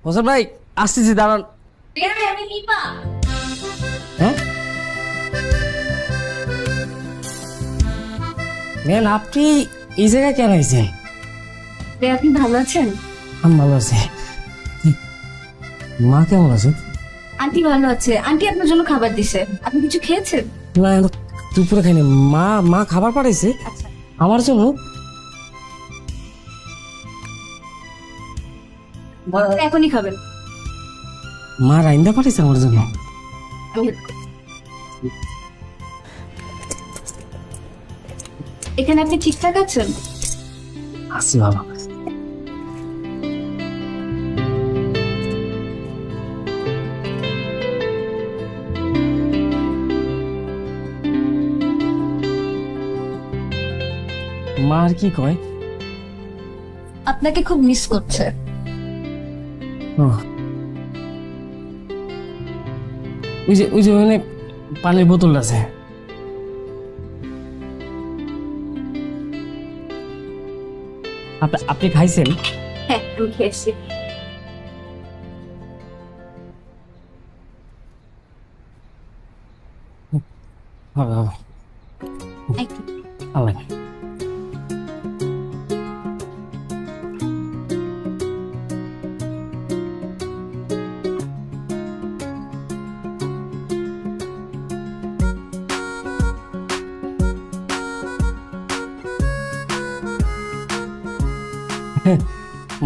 হোসেন ভাই আসতেছি, দাঁড়ান। হ্যাঁ ম্যান, আপনি এই জায়গায় কেন আইছেন? আপনি ভালো আছেন? আমি ভালো আছি। মা কেমন আছে? আন্টি ভালো আছে। আন্টি আপনার জন্য খাবার দিছে, আপনি কিছু খেয়েছেন? না, দুপুরে খাইনি। মা মা খাবার পাঠাইছে আচ্ছা, আমার জন্য। এখনই খাবেন? মা রাইন্দা পাঠাইছে আমার জন্য। আমি এখানে আপনি ঠিকঠাক আছেন? আসি বাবা। মা আর কি কয়? আপনাকে খুব মিস করছে। ও, ওই যে ওখানে পানির বোতল আছে। আপনি খাইছেন? হ্যাঁ, আমি খেয়েছি। হবে হবে। একটু। আল্লাহ।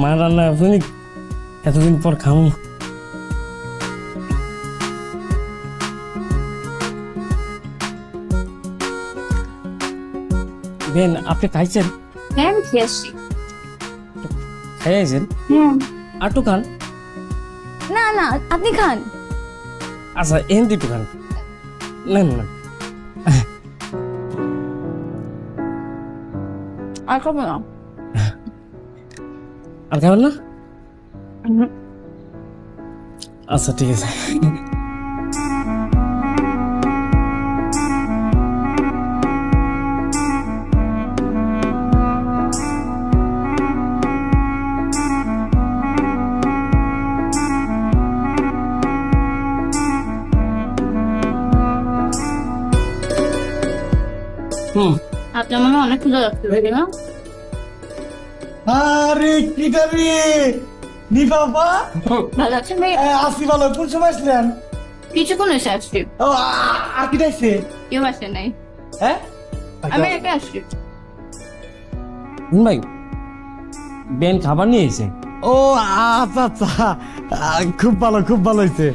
মা রান্না আপনি এতদিন পর খামু। বেন, আপনি খাইছেন? হ্যাঁ, আমি খেয়েছি। খাইছেন? হ্যাঁ। আটু খান। না না, আপনি খান। আচ্ছা, এন দিটু খান। না না, আর খাবো না। আর খাবেন না? আচ্ছা, ঠিক আছে। আপনার মনে হয় অনেক ক্ষুধা লাগছে, তাই না? আরে কিটা রে নি বাবা, ভালো আছেন ভাই? আসি ভালো। কোন সময় আসলেন? কিছুক্ষণ এসে আসছি। ও আর কি দেখছে? কেউ আসে নাই, হ্যাঁ আমি একা আসছি। ভাই, বেন খাবার নিয়ে এসে। ও আচ্ছা আচ্ছা, খুব ভালো খুব ভালো হয়েছে।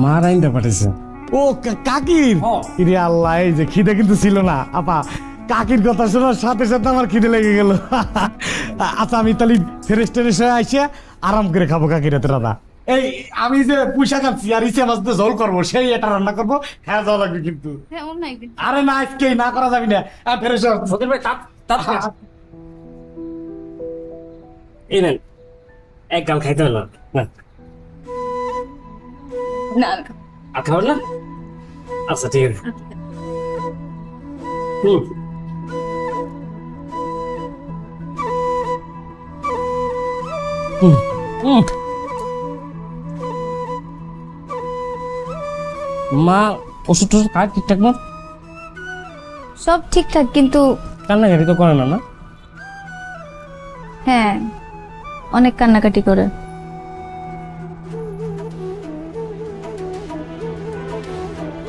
মা রাইন্দা পাঠাইছে। ও কাকির? ইরে আল্লাহ, এই যে খিদে কিন্তু ছিল না আপা। কাকির কথা শোনার সাথে সাথে আমার খিদে লেগে গেল। আচ্ছা, আমি তাহলে ফ্রেশ ট্রেশ হয়ে আইসে আরাম করে খাবো কাকির হাতে রান্না। এই আমি যে পুঁইশাক আনছি আর ইসে মাছ দিয়ে ঝোল করবো, সেই এটা রান্না করবো। হ্যাঁ, যাওয়া লাগবে কিন্তু। হ্যাঁ, অন্য একদিন। আরে না, আজকেই না করা যাবে না। ফ্রেশ ফকির ভাই, এই নেন, এক গাল খাইতে হলো না। না, আর খাবেন না? আচ্ছা, ঠিক আছে। হুম হুম হুম। মা ওষুধ টষুধ খায় ঠিকঠাক মতো? সব ঠিকঠাক, কিন্তু কান্নাকাটি তো করে না? না, হ্যাঁ, অনেক কান্নাকাটি করে।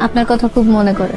আপনার কথা খুব মনে করে।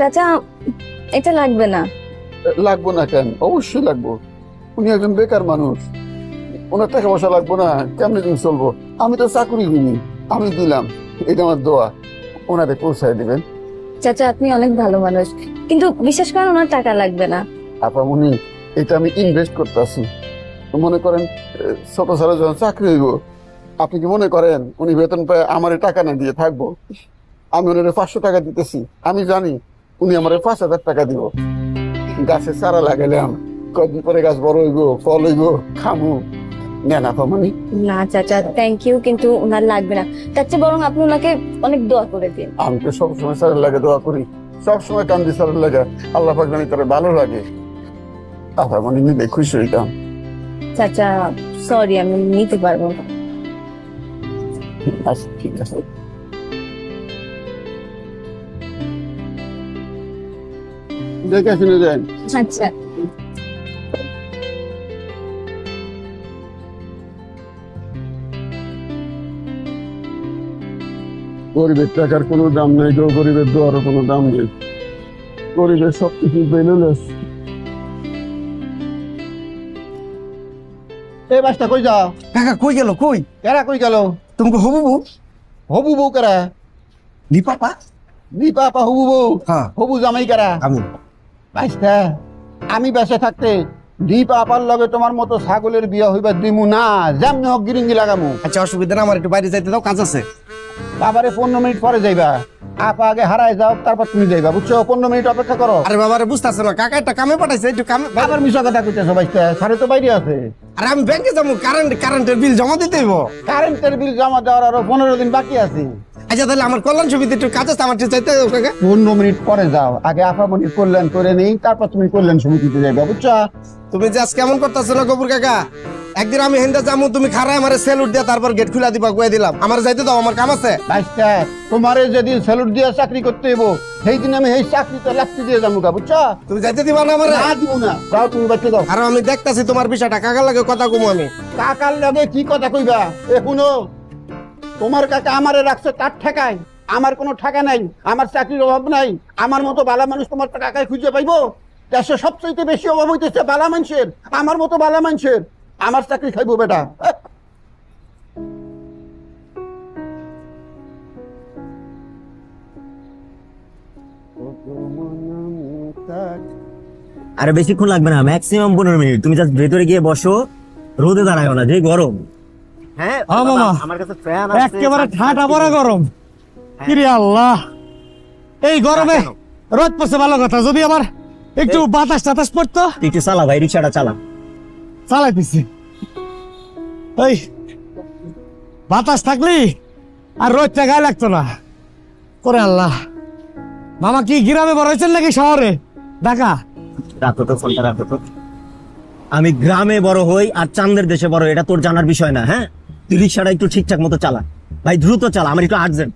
চাচা এটা লাগবে না। লাগবো না কেন? অবশ্যই লাগবো। উনি একজন বেকার মানুষ, ওনার টাকা পয়সা লাগবো না? কেমনে দিন চলবো? আমি তো চাকরিজীবী, আমি দিলাম, এটা আমার দোয়া, ওনাদের পৌঁছায় দিবেন। চাচা আপনি অনেক ভালো মানুষ, কিন্তু বিশেষ করে ওনার টাকা লাগবে না। আপা উনি এটা আমি ইনভেস্ট করতেছি। মনে করেন ছোট ছেলে যখন চাকরি হইব, আপনি কি মনে করেন উনি বেতন পায় আমার টাকা না দিয়ে থাকবো? আমি ওনার 500 টাকা দিতেছি, আমি জানি উনি আমার 5000 টাকা দিব। গাছে চারা লাগাইলাম, কয়েকদিন পরে গাছ বড় হইব, ফল হইব, খামু। নেন আপা মানে। না চাচা থ্যাংক ইউ, কিন্তু ওনার লাগবে না। তার চেয়ে বরং আপনি ওনাকে অনেক দোয়া করে দিন। আমি তো সবসময় স্যারের লাগে দোয়া করি, সবসময় কান্দি স্যারের লাগে, আল্লাহ পাক জানি তার ভালো লাগে। আপা মানে নিলে খুশি হইতাম। চাচা সরি, আমি নিতে পারবো না। আচ্ছা ঠিক আছে। দেখে শুনে যান। আচ্ছা গরিবের টাকার কোনো দাম নাই গো, গরিবের দোয়ারও কোনো দাম নেই। গরিবের সবকিছু বেলুলেস। এই বাসটা কই যাও? কাকা কই গেল? কই কেরা কই গেল? তুমি হবু বউ? হবু বউ কারা? দীপাপা? দীপাপা হবু বউ? হ্যাঁ। হবু জামাই কারা? আমি। বাসটা আমি বেঁচে থাকতে দীপাপার লগে তোমার মতো ছাগলের বিয়া হইবা দিমু না, যেমনি হোক গিরিঙ্গি লাগামু। আচ্ছা অসুবিধা না, আমার একটু বাইরে যাইতে দাও, কাজ আছে। বাবারে 15 মিনিট পরে যাইবা, আপা আগে হারাই যাও, তারপর তুমি যাইবা, বুঝছো? 15 মিনিট অপেক্ষা করো। আরে বাবারে বুঝতেছো না, কাকা একটা কামে পাঠাইছে, একটু কামে। আবার মিশা কথা কইতেছো ভাইস্তা, সারে তো বাইরে আছে। আরে আমি ব্যাংকে যাবো, কারেন্টের বিল জমা দিতে হইব। কারেন্টের বিল জমা দেওয়ার আরো 15 দিন বাকি আছে। আচ্ছা তাহলে আমার কল্যাণ সুবিধা একটু কাজ আছে, আমার চাইতে কাকা। 15 মিনিট পরে যাও, আগে আপামনির কল্যাণ করে নেই, তারপর তুমি কল্যাণ সমিতিতে যাইবা, বুঝছো? তুমি যে আজ কেমন করতেছো না গফুর কাকা? একদিন আমি হেন্দা যাবো, তুমি খারায় আমার স্যালুট দিয়া তারপর গেট খুলা দিবা, কয়ে দিলাম। আমার যাইতে দাও, আমার কাম আছে। ভাইস্তা তোমারে যেদিন স্যালুট দিয়ে চাকরি করতে হইব, সেই দিন আমি এই চাকরিতে লাস্তি দিয়ে যাবো, বুঝছো? তুমি যাইতে দিবা না আমারে? না দিব না, যাও তুমি বাচ্চা যাও। আর আমি দেখতাছি তোমার বিষয়টা, কাকার লাগে কথা কমু আমি। কাকার লগে কি কথা কইবা? এ শুনো, তোমার কাকা আমারে রাখছে তার ঠেকায়, আমার কোনো ঠেকা নাই, আমার চাকরির অভাব নাই। আমার মতো বালা মানুষ তোমার টাকায় খুঁজে পাইবো? দেশে সবচেয়ে বেশি অভাব হইতেছে বালা মানুষের, আমার মতো বালা মানুষের। আমার চাকরি খাইবো বেটা। আরে বেশিক্ষণ লাগবে না, ম্যাক্সিমাম 15 মিনিট। তুমি জাস্ট ভেতরে গিয়ে বসো, রোদে দাঁড়ায়ও না, যে গরম। হ্যাঁ মামা, আমার কাছে ফ্যান আছে, একেবারে ঠাটা পড়া গরম। কিরে আল্লাহ, এই গরমে রোদ পড়ছে ভালো কথা, যদি আবার একটু বাতাস টাতাস পড়তো। তুই একটু চালা ভাই, রিক্সাটা চালা। চালাইতেছি, এই বাতাস থাকলি আর রোদটা গায়ে লাগতো না। করে আল্লাহ, মামা কি গ্রামে বড় হয়েছেন নাকি শহরে? ঢাকা? রাখো তো ফোনটা, রাখো তো। আমি গ্রামে বড় হই আর চাঁদের দেশে বড় হই, এটা তোর জানার বিষয় না। হ্যাঁ, তুই রিক্সাটা একটু ঠিকঠাক মতো চালা ভাই, দ্রুত চালা, আমার একটু আর্জেন্ট।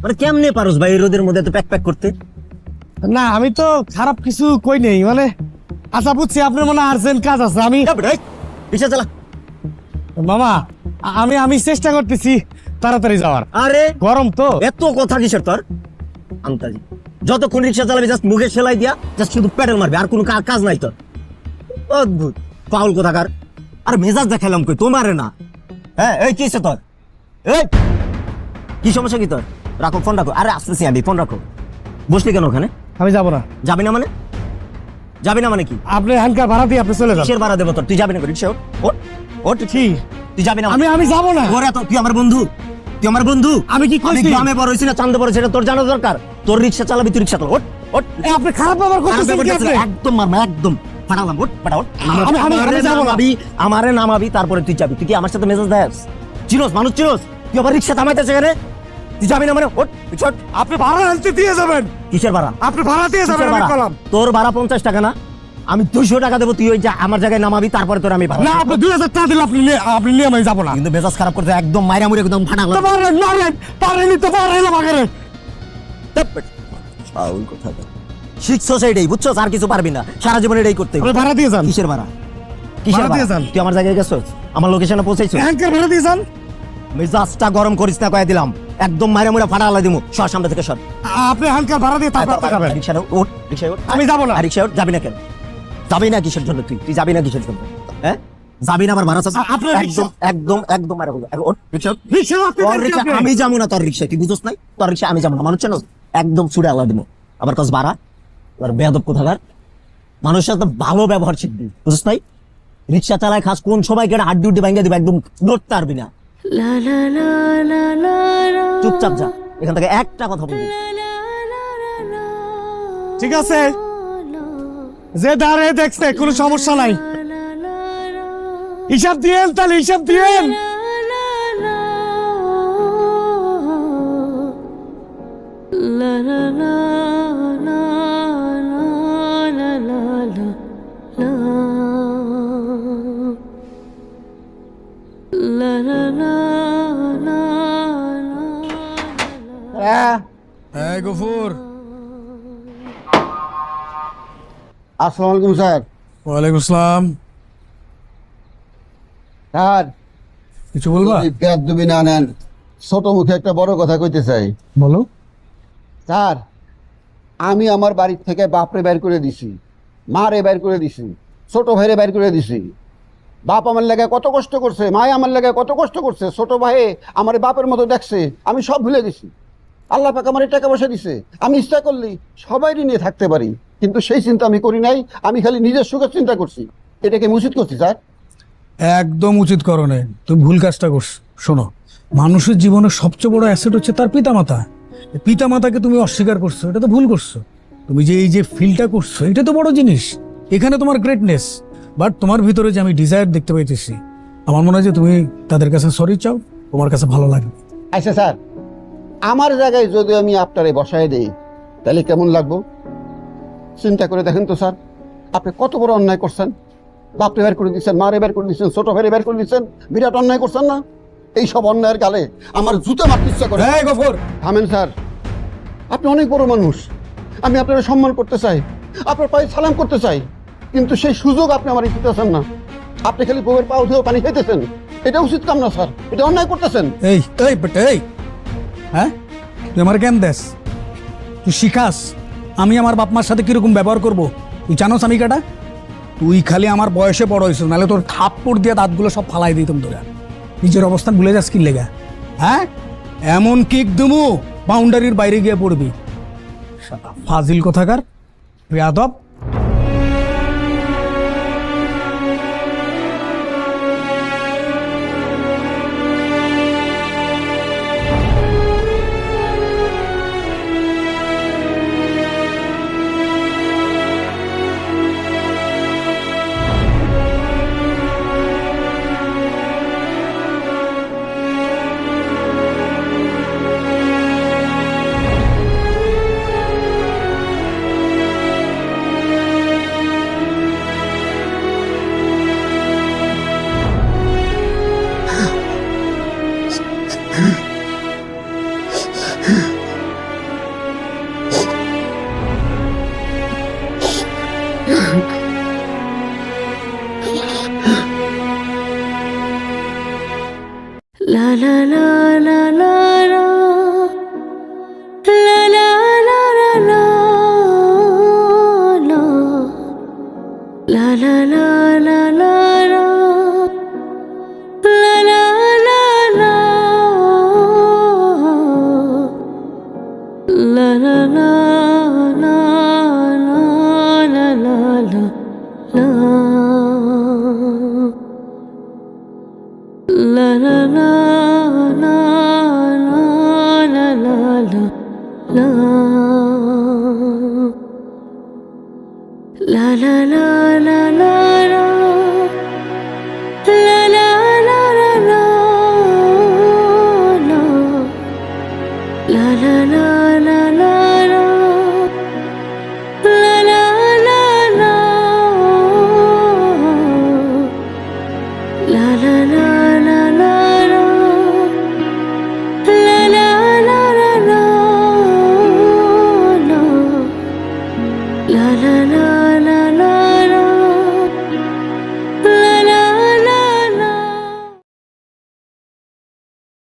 মানে কেমনে পারোস ভাই এই রোদের মধ্যে তো প্যাক প্যাক করতে? না আমি তো খারাপ কিছু কই নেই, মানে আচ্ছা বুঝছি আপনার মনে আর্জেন্ট কাজ আছে। আমি রিক্সা চালা মামা, আমি চেষ্টা করতেছি তাড়াতাড়ি যাওয়ার। আরে গরম তো। এত কথা কিসের তোর? আন্তাজি, যতক্ষণ রিক্সা চালাবি জাস্ট মুখে সেলাই দিয়া জাস্ট শুধু প্যাডেল মারবি, আর কোনো কাজ নাই তোর। অদ্ভুত পাউল কোথাকার। আর মেজাজ দেখালাম কই তোমারে না? হ্যাঁ এই কি তোর? এই কি সমস্যা কি তোর? রাখো ফোন, রাখো। আরে আসতেছি আমি, ফোন রাখো। বসলি কেন ওখানে? আমি যাবো না। যাবি না মানে? যাবি না মানে কি? আপনি এখানকার ভাড়া দিয়ে আপনি চলে যান। কিসের ভাড়া দেবো তোর? তুই যাবি না? রিক্সা ওঠ, ওঠ। কি তুই যাবি না? আমি যাবো না। ওরে তো তুই আমার বন্ধু, তুই আমার বন্ধু। আমি কি কইছি? গ্রামে বড় হইছি না চান্দে বড়, সেটা তোর জানা দরকার। তোর রিক্সা চালাবি, তুই রিক্সা চালা, ওঠ ওঠ। আপনি খারাপ ব্যবহার করতেছেন কি আপনি? একদম মারমা, একদম ফাটালাম, ওঠ ফাটা ওঠ। আমি যাবো না। আমারে নামাবি, তারপরে তুই যাবি। তুই কি আমার সাথে মেজাজ দেস? চিনোস মানুষ, চিনোস? তুই আবার রিক্সা থামাইতেছে এখানে, তুই যাবি না মানে? ওঠ ওঠ। আপনি ভাড়া আনতে দিয়ে যাবেন। কিসের ভাড়া? আপনি ভাড়া দিয়ে যাবেন। আমি কলাম তোর ভাড়া 50 টাকা না, আমি 200 টাকা দেবো। তুই ওই আমার জায়গায় নামাবি, তারপরে তোর আমি ভাড়া। না, আপনি 2000 টাকা দিলে আপনি নিয়ে আমি যাবো না। কিন্তু মেজাজ খারাপ করতে একদম মাইরা মুড়ে একদম ফাটালাম। শিখছো সেইটাই, বুঝছো? আর কিছু পারবি না, সারা জীবন এটাই করতে হবে। ভাড়া দিয়ে যান। কিসের ভাড়া? কিসের ভাড়া? তুই আমার জায়গায় গেছো, আমার লোকেশনে পৌঁছাইছো। ভাড়া দিয়ে যান। মেজাজটা গরম করিস না, কয়ে দিলাম। একদম মারা মুরা ফাটা আলাই দিমু সর সামনে থেকে সর আপনি হালকা ভাড়া দিয়ে তারপর টাকাবেন। রিক্সায় ওঠ রিক্সায় ওঠ আমি যাবো না। রিক্সায় ওঠ যাবি না কেন যাবি না কিসের জন্য তুই যাবি না কিসের জন্য হ্যাঁ যাবি না আবার ভাড়া চাচ্ছিস আপনার একদম একদম একদম মারা বলবো ওঠ রিক্সায় ওঠ রিক্সা আপনি তোর বের রিক্সা করবেন। আমি যাবো না তোর রিক্সায় তুই বুঝছ নাই তোর রিক্সা আমি যাবো না মানুষ চেনো একদম ছুড়ে আলা দিব আবার কাজ বাড়া আর বেয়াদব কোথাকার মানুষের সাথে ভালো ব্যবহার শিখবি বুঝছ নাই রিক্সা চালায় খাস কোন সময় কেটে হাড্ডি উড্ডি ভাঙ্গা দিবে একদম নড়তে পারবি না চুপচাপ যা এখান থেকে একটা কথা বলবি ঠিক আছে, যে দাঁড়ে দেখছে কোনো সমস্যা নাই। হিসাব দিয়েন তাহলে হিসাব দিয়েন। এই গফুর। আসসালামু আলাইকুম স্যার। ওয়ালাইকুম আসসালাম। স্যার কিছু বলবা? বেয়াদবি না নেন, ছোট মুখে একটা বড় কথা কইতে চাই। বলো। স্যার আমি আমার বাড়ি থেকে বাপরে বের করে দিছি, মারে বের করে দিছি, ছোট ভাইরে বের করে দিছি। বাপ আমার লাগে কত কষ্ট করছে, মায় আমার লাগে কত কষ্ট করছে, ছোট ভাই আমার বাপের মতো দেখছে, আমি সব ভুলে গেছি। আল্লাহ পাক আমার টাকা পয়সা দিছে, আমি ইচ্ছা করলি সবাই নিয়ে থাকতে পারি, কিন্তু সেই চিন্তা আমি করি নাই। আমি খালি নিজের সুখের চিন্তা করছি। এটাকে আমি উচিত করছি স্যার? একদম উচিত করো না, তুমি ভুল কাজটা করছো। শোনো, মানুষের জীবনের সবচেয়ে বড় অ্যাসেট হচ্ছে তার পিতামাতা। পিতামাতাকে তুমি অস্বীকার করছো, এটা তো ভুল করছো। তুমি যে এই যে ফিলটা করছো, এটা তো বড় জিনিস, এখানে তোমার গ্রেটনেস। বাট তোমার ভিতরে যে আমি ডিজায়ার দেখতে পাইতেছি, আমার মনে হয় যে তুমি তাদের কাছে সরি চাও, তোমার কাছে ভালো লাগবে। আচ্ছা স্যার, আমার জায়গায় যদি আমি আপনারে বসায় দেই তাহলে কেমন লাগবো? চিন্তা করে দেখেন তো স্যার, আপনি কত বড় অন্যায় করছেন। বাপরে বের করে দিচ্ছেন, মারে বের করে দিচ্ছেন, ছোট ভাইরে বের করে দিচ্ছেন, বিরাট অন্যায় করছেন না? এই সব অন্যায়ের গালে আমার জুতো মারতে ইচ্ছা করে। এই গফুর, থামেন স্যার, আপনি অনেক বড় মানুষ, আমি আপনার সম্মান করতে চাই, আপনার পায়ে সালাম করতে চাই, কিন্তু সেই সুযোগ আপনি আমার দিতেছেন না। আপনি খালি বউয়ের পা উঠেও পানি খাইতেছেন, এটা উচিত কাম না স্যার, এটা অন্যায় করতেছেন। এই এই বেটা, এই হ্যাঁ, তুই আমার জ্ঞান দেস, তুই শিখাস আমি আমার বাপ মার সাথে কিরকম ব্যবহার করবো। তুই জানোস আমি কাটা? তুই খালি আমার বয়সে বড় হয়েছিস, নাহলে তোর থাপ্পড় দিয়ে দাঁতগুলো সব ফালাই দিতাম তোরা। নিজের অবস্থান ভুলে যাস কি লেগা? হ্যাঁ, এমন কিক দুমু বাউন্ডারির বাইরে গিয়ে পড়বি। ফাজিল কোথাকার, বেয়াদব।